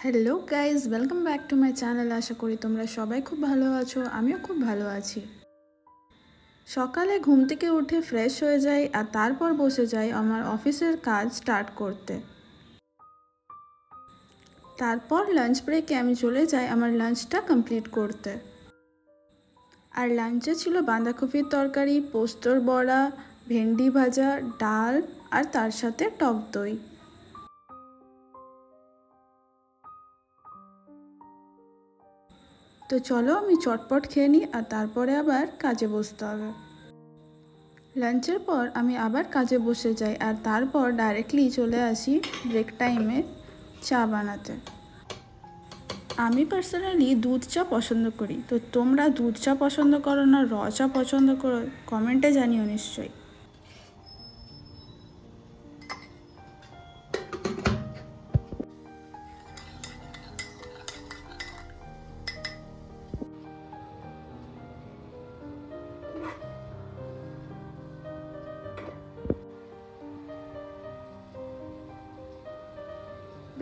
Hello guys, welcome back to my channel. আশা করি তোমরা সবাই খুব ভালো আছো, আমিও খুব ভালো আছি। সকালে ঘুম থেকে উঠে ফ্রেশ হয়ে যাই আর তারপর বসে যাই আমার অফিসের কাজ স্টার্ট করতে। তারপর লাঞ্চ ব্রেকে আমি চলে যাই আমার লাঞ্চটা কমপ্লিট করতে। আর লাঞ্চে ছিল বাঁধাকপির তরকারি, পোস্তর বড়া, ভেন্ডি ভাজা, ডাল আর তার সাথে টক দই। তো চলো আমি চটপট খেয়ে নিই আর তারপরে আবার কাজে বসতে হবে। লাঞ্চের পর আমি আবার কাজে বসে যাই আর তারপর ডাইরেক্টলি চলে আসি ব্রেক টাইমে চা বানাতে। আমি পার্সোনালি দুধ চা পছন্দ করি, তো তোমরা দুধ চা পছন্দ করো না র চা পছন্দ করো কমেন্টে জানিও নিশ্চয়ই।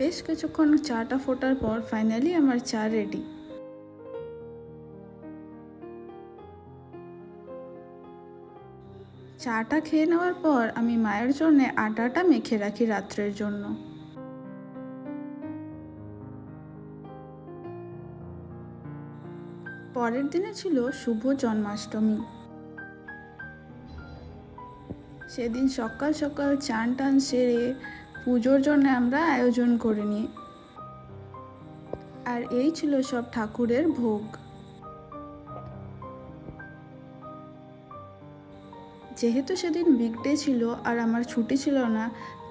বেশ কিছুক্ষণ চাটা ফোটার পর ফাইনালি আমার চা রেডি। চাটা খেয়ে নেওয়ার পর আমি মায়ের জন্য আটাটা মেখে রাখি রাত্রের জন্য। পরের দিনে ছিল শুভ জন্মাষ্টমী। সেদিন সকাল সকাল চান টান সেরে পুজোর জন্য আমরা আয়োজন করে নিই। আর এই ছিল সব ঠাকুরের ভোগ। যেহেতু সেদিন উইকডে ছিল আর আমার ছুটি ছিল না,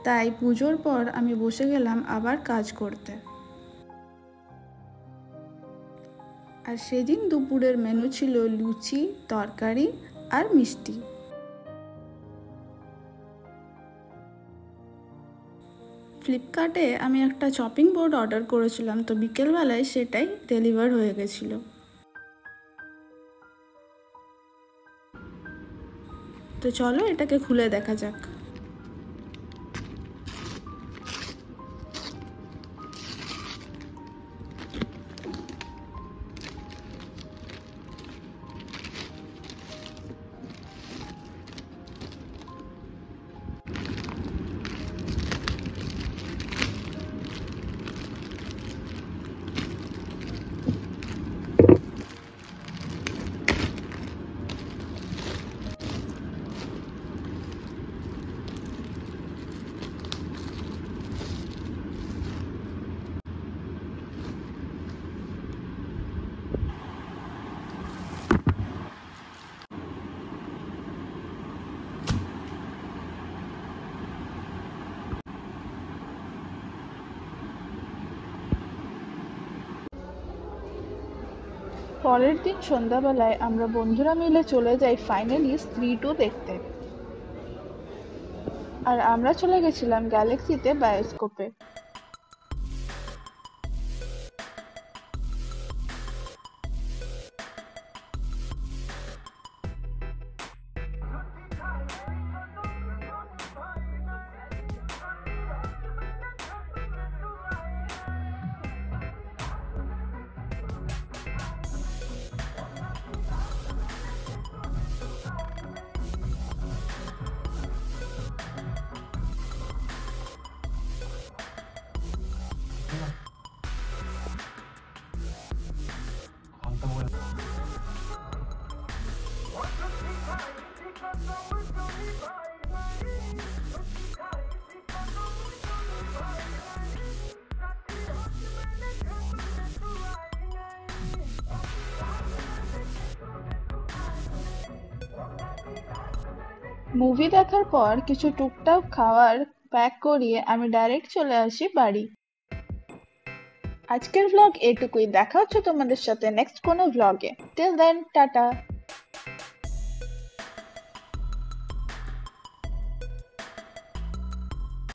তাই পুজোর পর আমি বসে গেলাম আবার কাজ করতে। আর সেদিন দুপুরের মেনু ছিল লুচি, তরকারি আর মিষ্টি। ফ্লিপকার্টে আমি একটা চপিং বোর্ড অর্ডার করেছিলাম, তো বিকেলবেলায় সেটাই ডেলিভার হয়ে গেছিলো। তো চলো এটাকে খুলে দেখা যাক। পরের দিন সন্ধ্যাবেলায় আমরা বন্ধুরা মিলে চলে যাই ফাইনালি স্ত্রী 2 দেখতে। আর আমরা চলে গেছিলাম গ্যালাক্সিতে বায়োস্কোপে। মুভি দেখার পর কিছু টুকটাক খাবার প্যাক করিয়ে আমি ডাইরেক্ট চলে আসি বাড়ি। আজকের ভ্লগ এটুকুই, দেখা হচ্ছে তোমাদের সাথে নেক্সট কোনো ভ্লগে। Till then tata.